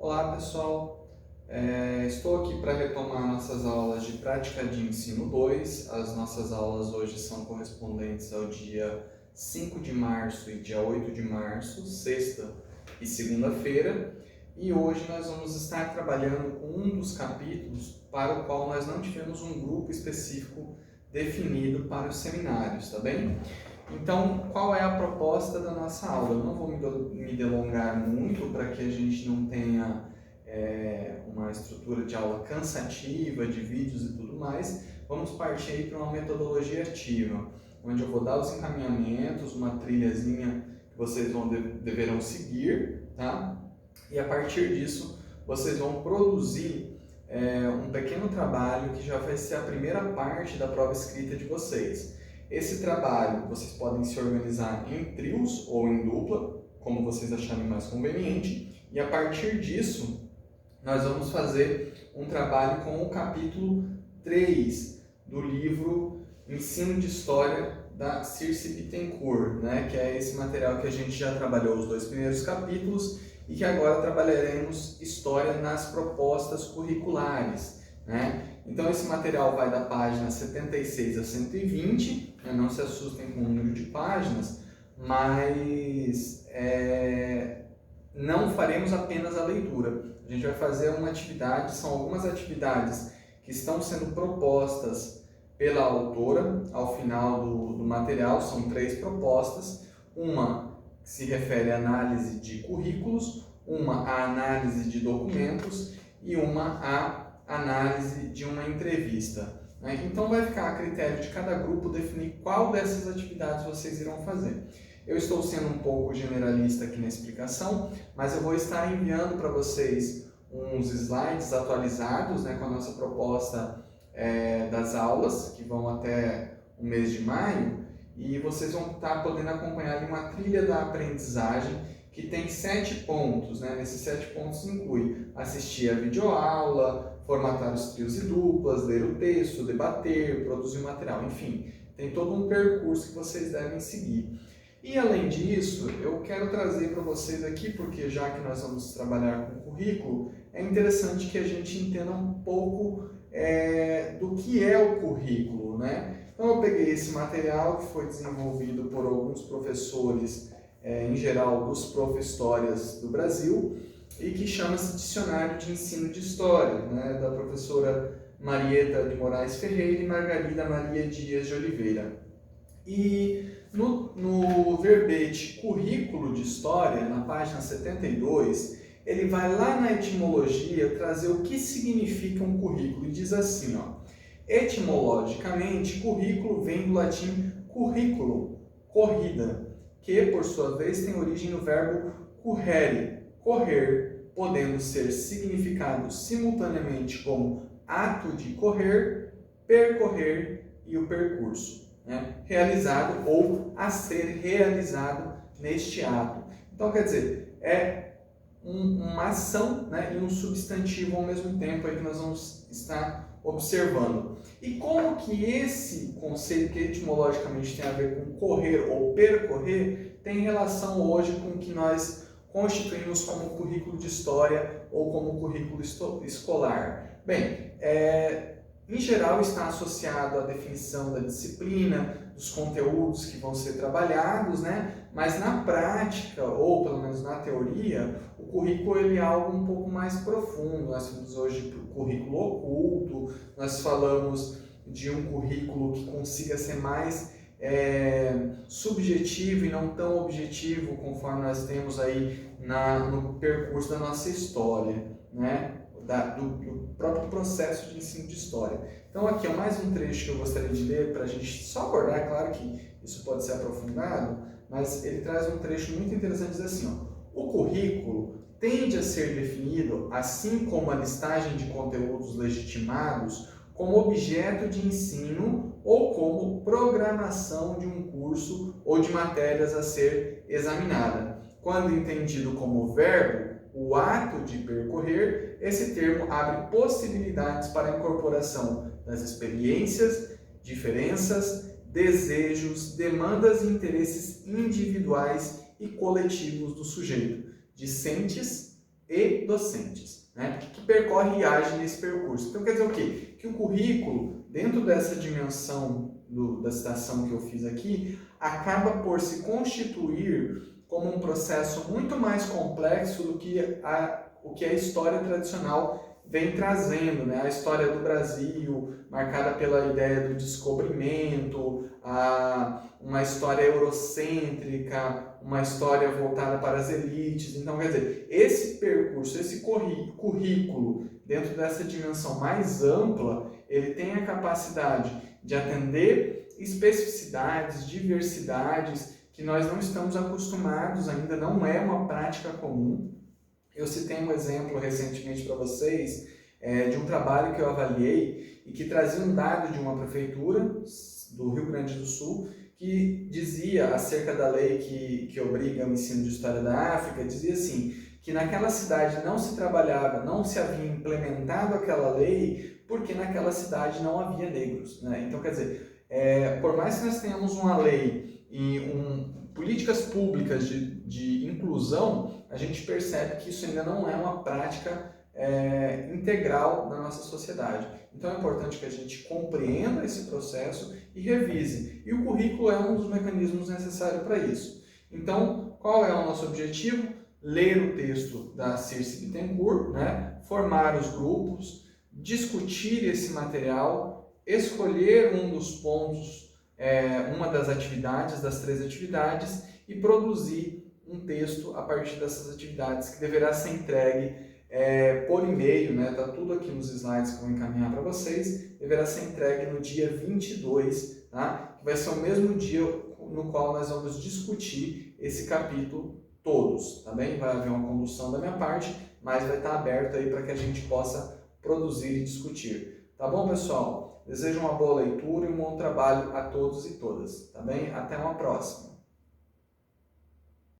Olá pessoal, estou aqui para retomar nossas aulas de Prática de Ensino 2. As nossas aulas hoje são correspondentes ao dia 5 de março e dia 8 de março, sexta e segunda-feira. E hoje nós vamos estar trabalhando com um dos capítulos para o qual nós não tivemos um grupo específico definido para os seminários, tá bem? Então, qual é a proposta da nossa aula? Eu não vou me delongar muito para que a gente não tenha uma estrutura de aula cansativa, de vídeos e tudo mais. Vamos partir para uma metodologia ativa, onde eu vou dar os encaminhamentos, uma trilhazinha que vocês deverão seguir, tá? E a partir disso, vocês vão produzir um pequeno trabalho que já vai ser a primeira parte da prova escrita de vocês. Esse trabalho vocês podem se organizar em trios ou em dupla, como vocês acharem mais conveniente, e a partir disso nós vamos fazer um trabalho com o capítulo 3 do livro Ensino de História da Circe Bittencourt, né? Que é esse material que a gente já trabalhou os 2 primeiros capítulos e que agora trabalharemos História nas propostas curriculares, né? Então esse material vai da página 76 a 120, né? Não se assustem com o número de páginas, mas não faremos apenas a leitura. A gente vai fazer uma atividade, são algumas atividades que estão sendo propostas pela autora ao final do material, são 3 propostas, uma que se refere à análise de currículos, uma à análise de documentos e uma à análise de uma entrevista. Então vai ficar a critério de cada grupo definir qual dessas atividades vocês irão fazer. Eu estou sendo um pouco generalista aqui na explicação, mas eu vou estar enviando para vocês uns slides atualizados, né, com a nossa proposta das aulas, que vão até o mês de maio, e vocês vão estar podendo acompanhar uma trilha da aprendizagem que tem 7 pontos, né? Nesses 7 pontos inclui assistir a videoaula, formatar os trios e duplas, ler o texto, debater, produzir material, enfim, tem todo um percurso que vocês devem seguir. E além disso, eu quero trazer para vocês aqui, porque já que nós vamos trabalhar com currículo, é interessante que a gente entenda um pouco do que é o currículo, né? Então eu peguei esse material que foi desenvolvido por alguns professores, em geral dos Prof-Histórias do Brasil, e que chama-se Dicionário de Ensino de História, né, da professora Marieta de Moraes Ferreira e Margarida Maria Dias de Oliveira. E no verbete Currículo de História, na página 72, ele vai lá na etimologia trazer o que significa um currículo e diz assim, ó, etimologicamente, currículo vem do latim curriculum, corrida, que por sua vez tem origem no verbo currere, correr, podendo ser significado simultaneamente como ato de correr, percorrer e o percurso, né? Realizado ou a ser realizado neste ato. Então, quer dizer, é uma ação, né, e um substantivo ao mesmo tempo aí que nós vamos estar observando. E como que esse conceito, que etimologicamente tem a ver com correr ou percorrer, tem relação hoje com o que nós constituímos como currículo de história ou como currículo escolar? Bem, em geral está associado à definição da disciplina, dos conteúdos que vão ser trabalhados, né? Mas na prática, ou pelo menos na teoria, o currículo ele é algo um pouco mais profundo. Nós falamos hoje do currículo oculto, nós falamos de um currículo que consiga ser mais subjetivo e não tão objetivo, conforme nós temos aí no percurso da nossa história, né? Do próprio processo de ensino de história. Então aqui é mais um trecho que eu gostaria de ler para a gente só abordar, é claro que isso pode ser aprofundado, mas ele traz um trecho muito interessante, diz assim, ó, o currículo tende a ser definido, assim como a listagem de conteúdos legitimados, como objeto de ensino ou como programação de um curso ou de matérias a ser examinada. Quando entendido como verbo, o ato de percorrer, esse termo abre possibilidades para a incorporação das experiências, diferenças, desejos, demandas e interesses individuais e coletivos do sujeito, discentes e docentes, né, que percorre e age nesse percurso. Então, quer dizer o quê? Que o currículo, dentro dessa dimensão da citação que eu fiz aqui, acaba por se constituir como um processo muito mais complexo do que o que a história tradicional vem trazendo, né? A história do Brasil, marcada pela ideia do descobrimento, uma história eurocêntrica, uma história voltada para as elites. Então, quer dizer, esse percurso, esse currículo, dentro dessa dimensão mais ampla, ele tem a capacidade de atender especificidades, diversidades, que nós não estamos acostumados ainda, não é uma prática comum. Eu citei um exemplo recentemente para vocês de um trabalho que eu avaliei e que trazia um dado de uma prefeitura do Rio Grande do Sul que dizia acerca da lei que obriga o ensino de História da África, dizia assim, que naquela cidade não se trabalhava, não se havia implementado aquela lei porque naquela cidade não havia negros, né? Então, quer dizer, por mais que nós tenhamos uma lei e políticas públicas de inclusão, a gente percebe que isso ainda não é uma prática integral na nossa sociedade. Então é importante que a gente compreenda esse processo e revise. E o currículo é um dos mecanismos necessários para isso. Então, qual é o nosso objetivo? Ler o texto da Circe Bittencourt, né? Formar os grupos, discutir esse material, escolher um dos pontos, uma das atividades, das 3 atividades, e produzir um texto a partir dessas atividades que deverá ser entregue por e-mail, né? Tá tudo aqui nos slides que eu vou encaminhar para vocês, deverá ser entregue no dia 22, tá? Que vai ser o mesmo dia no qual nós vamos discutir esse capítulo todos, tá bem? Vai haver uma condução da minha parte, mas vai estar aberto aí para que a gente possa produzir e discutir. Tá bom, pessoal? Desejo uma boa leitura e um bom trabalho a todos e todas, tá bem? Até uma próxima!